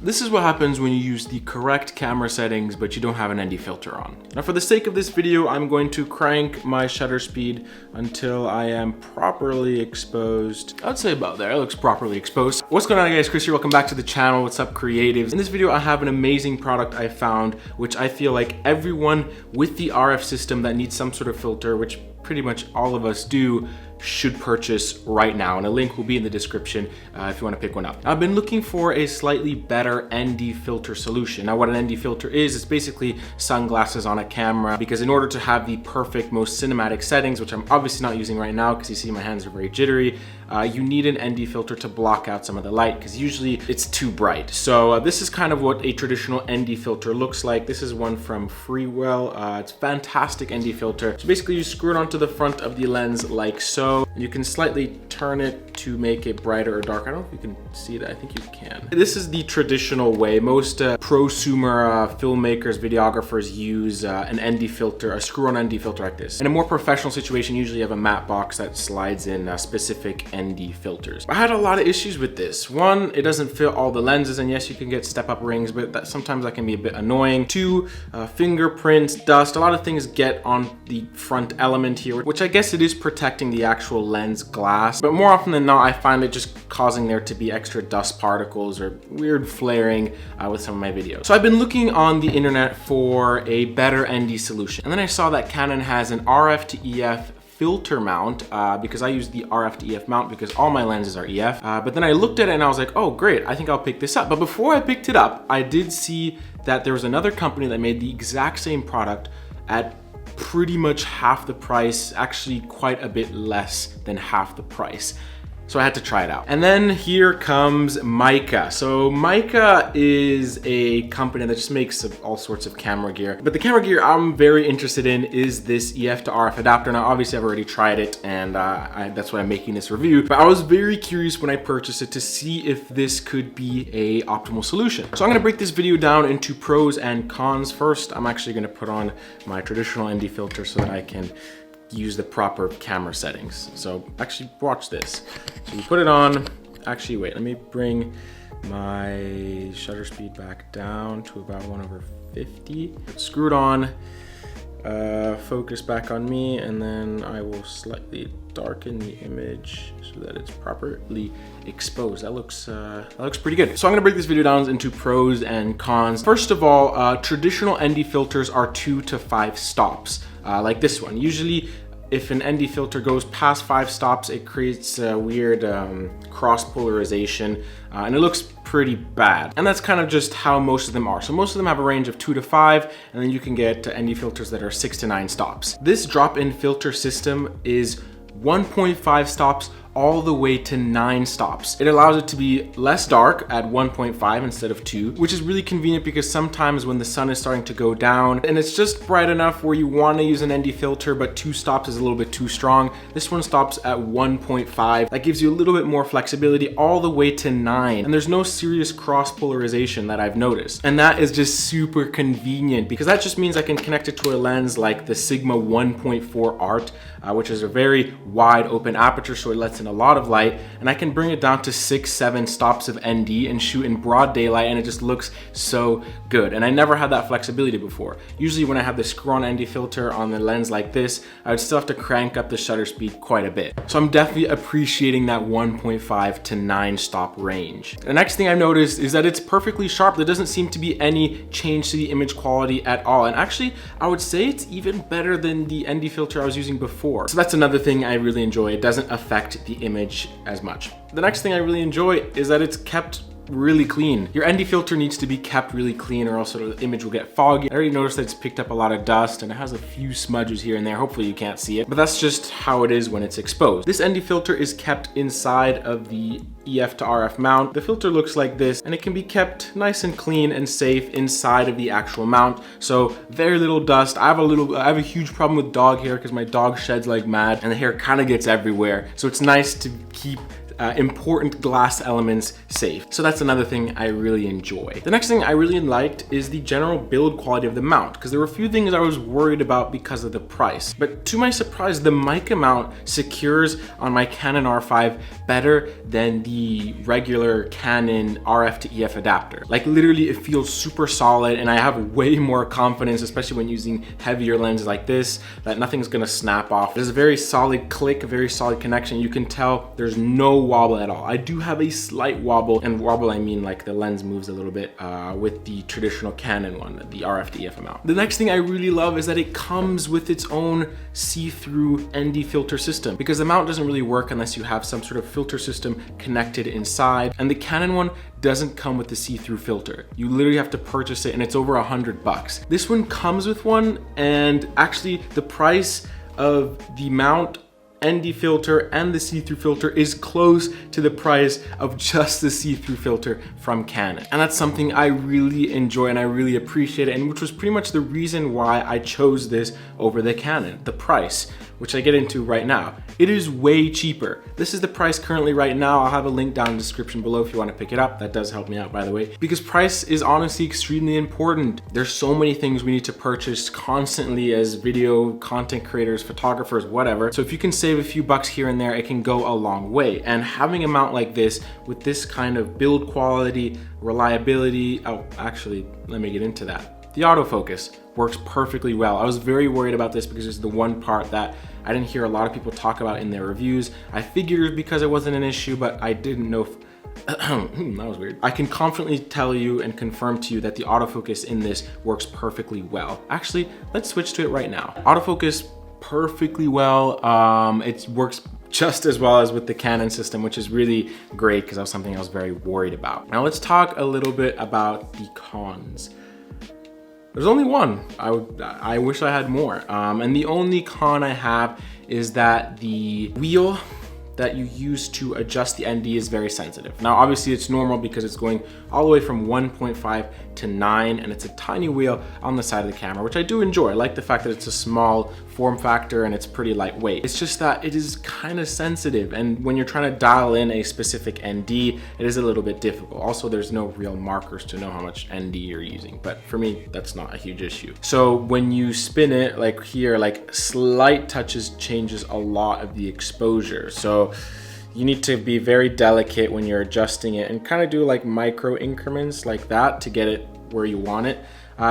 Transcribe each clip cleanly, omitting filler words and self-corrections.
This is what happens when you use the correct camera settings, but you don't have an ND filter on. Now for the sake of this video, I'm going to crank my shutter speed until I am properly exposed. I'd say about there, it looks properly exposed. What's going on guys, Chris here, welcome back to the channel. What's up creatives? In this video, I have an amazing product I found, which I feel like everyone with the RF system that needs some sort of filter, which pretty much all of us do, should purchase right now, and a link will be in the description if you want to pick one up. I've been looking for a slightly better ND filter solution. Now what an ND filter is, it's basically sunglasses on a camera, because in order to have the perfect, most cinematic settings, which I'm obviously not using right now because you see my hands are very jittery, you need an ND filter to block out some of the light because usually it's too bright. So this is kind of what a traditional ND filter looks like. This is one from Freewell. It's fantastic ND filter. So basically you screw it onto the front of the lens like so. You can slightly turn it to make it brighter or darker. I don't know if you can see that. I think you can. This is the traditional way. Most prosumer filmmakers, videographers use an ND filter, a screw-on ND filter like this. In a more professional situation, usually you have a matte box that slides in specific ND filters. I had a lot of issues with this. One, it doesn't fit all the lenses, and yes, you can get step-up rings, but sometimes that can be a bit annoying. Two, fingerprints, dust, a lot of things get on the front element here, which I guess it is protecting the actual lens glass, but more often than not, I find it just causing there to be extra dust particles or weird flaring with some of my videos. So I've been looking on the internet for a better ND solution, and then I saw that Canon has an RF to EF filter mount because I use the RF to EF mount because all my lenses are EF. But then I looked at it and I was like, oh great, I think I'll pick this up. But before I picked it up, I did see that there was another company that made the exact same product at pretty much half the price, actually quite a bit less than half the price. So I had to try it out. And then here comes Meike. So Meike is a company that just makes all sorts of camera gear. But the camera gear I'm very interested in is this EF to RF adapter. Now obviously I've already tried it, and that's why I'm making this review. But I was very curious when I purchased it to see if this could be a optimal solution. So I'm gonna break this video down into pros and cons. First, I'm actually gonna put on my traditional ND filter so that I can use the proper camera settings. So actually watch this. So you put it on, actually wait, let me bring my shutter speed back down to about 1/50. Screw it on, focus back on me, and then I will slightly darken the image so that it's properly exposed. That looks pretty good. So I'm gonna break this video down into pros and cons. First of all, traditional ND filters are 2 to 5 stops. Like this one. Usually, if an ND filter goes past 5 stops, it creates a weird cross polarization, and it looks pretty bad. And that's kind of just how most of them are. So most of them have a range of 2 to 5, and then you can get ND filters that are 6 to 9 stops. This drop-in filter system is 1.5 stops all the way to 9 stops. It allows it to be less dark at 1.5 instead of 2, which is really convenient because sometimes when the sun is starting to go down and it's just bright enough where you want to use an ND filter, but 2 stops is a little bit too strong, this one stops at 1.5. That gives you a little bit more flexibility all the way to 9. And there's no serious cross polarization that I've noticed. And that is just super convenient because that just means I can connect it to a lens like the Sigma 1.4 Art, which is a very wide open aperture, so it lets in a lot of light, and I can bring it down to 6-7 stops of ND and shoot in broad daylight, and it just looks so good. And I never had that flexibility before. Usually when I have the screw-on ND filter on the lens like this, I would still have to crank up the shutter speed quite a bit. So I'm definitely appreciating that 1.5 to 9 stop range. The next thing I noticed is that it's perfectly sharp. There doesn't seem to be any change to the image quality at all. And actually, I would say it's even better than the ND filter I was using before. So that's another thing I really enjoy. It doesn't affect the image as much. The next thing I really enjoy is that it's kept really clean. Your ND filter needs to be kept really clean or else the image will get foggy. I already noticed that it's picked up a lot of dust and it has a few smudges here and there. Hopefully you can't see it, but that's just how it is when it's exposed. This ND filter is kept inside of the EF to RF mount. The filter looks like this, and it can be kept nice and clean and safe inside of the actual mount. So very little dust. I have a huge problem with dog hair because my dog sheds like mad and the hair kind of gets everywhere. So it's nice to keep important glass elements safe. So that's another thing I really enjoy. The next thing I really liked is the general build quality of the mount, because there were a few things I was worried about because of the price. But to my surprise, the Meike mount secures on my Canon R5 better than the regular Canon RF to EF adapter. Like literally it feels super solid, and I have way more confidence, especially when using heavier lenses like this, that nothing's gonna snap off. There's a very solid click, a very solid connection. You can tell there's no wobble at all. I do have a slight wobble, and wobble I mean like the lens moves a little bit with the traditional Canon one, the RF to EF mount. The next thing I really love is that it comes with its own see-through ND filter system, because the mount doesn't really work unless you have some sort of filter system connected inside, and the Canon one doesn't come with the see-through filter. You literally have to purchase it, and it's over $100. This one comes with one, and actually the price of the mount, ND filter, and the see-through filter is close to the price of just the see-through filter from Canon. And that's something I really enjoy and I really appreciate it, and which was pretty much the reason why I chose this over the Canon. The price, which I get into right now. It is way cheaper. This is the price currently right now. I'll have a link down in the description below if you want to pick it up. That does help me out, by the way, because price is honestly extremely important. There's so many things we need to purchase constantly as video content creators, photographers, whatever. So if you can save a few bucks here and there, it can go a long way. And having a mount like this with this kind of build quality, reliability, oh, actually, let me get into that. The autofocus works perfectly well. I was very worried about this because it's the one part that I didn't hear a lot of people talk about in their reviews. I figured it was because it wasn't an issue, but I didn't know if that was weird. I can confidently tell you and confirm to you that the autofocus in this works perfectly well. Actually, let's switch to it right now. Autofocus perfectly well. It works just as well as with the Canon system, which is really great because that was something I was very worried about. Now let's talk a little bit about the cons. There's only one. I wish I had more. And the only con I have is that the wheel that you use to adjust the ND is very sensitive. Now, obviously it's normal because it's going all the way from 1.5 to 9, and it's a tiny wheel on the side of the camera, which I do enjoy. I like the fact that it's a small form factor and it's pretty lightweight. It's just that it is kind of sensitive, and when you're trying to dial in a specific ND, it is a little bit difficult. Also, there's no real markers to know how much ND you're using, but for me, that's not a huge issue. So when you spin it, like here, like slight touches changes a lot of the exposure. So you need to be very delicate when you're adjusting it and kind of do like micro increments like that to get it where you want it,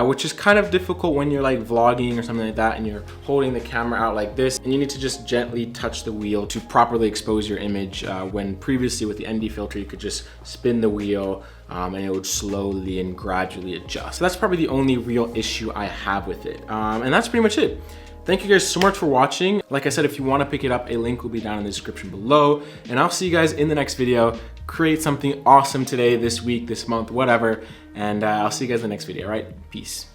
which is kind of difficult when you're like vlogging or something like that and you're holding the camera out like this, and you need to just gently touch the wheel to properly expose your image, when previously with the ND filter you could just spin the wheel and it would slowly and gradually adjust. So that's probably the only real issue I have with it, and that's pretty much it. Thank you guys so much for watching. Like I said, if you want to pick it up, a link will be down in the description below. And I'll see you guys in the next video. Create something awesome today, this week, this month, whatever. And I'll see you guys in the next video, all right? Peace.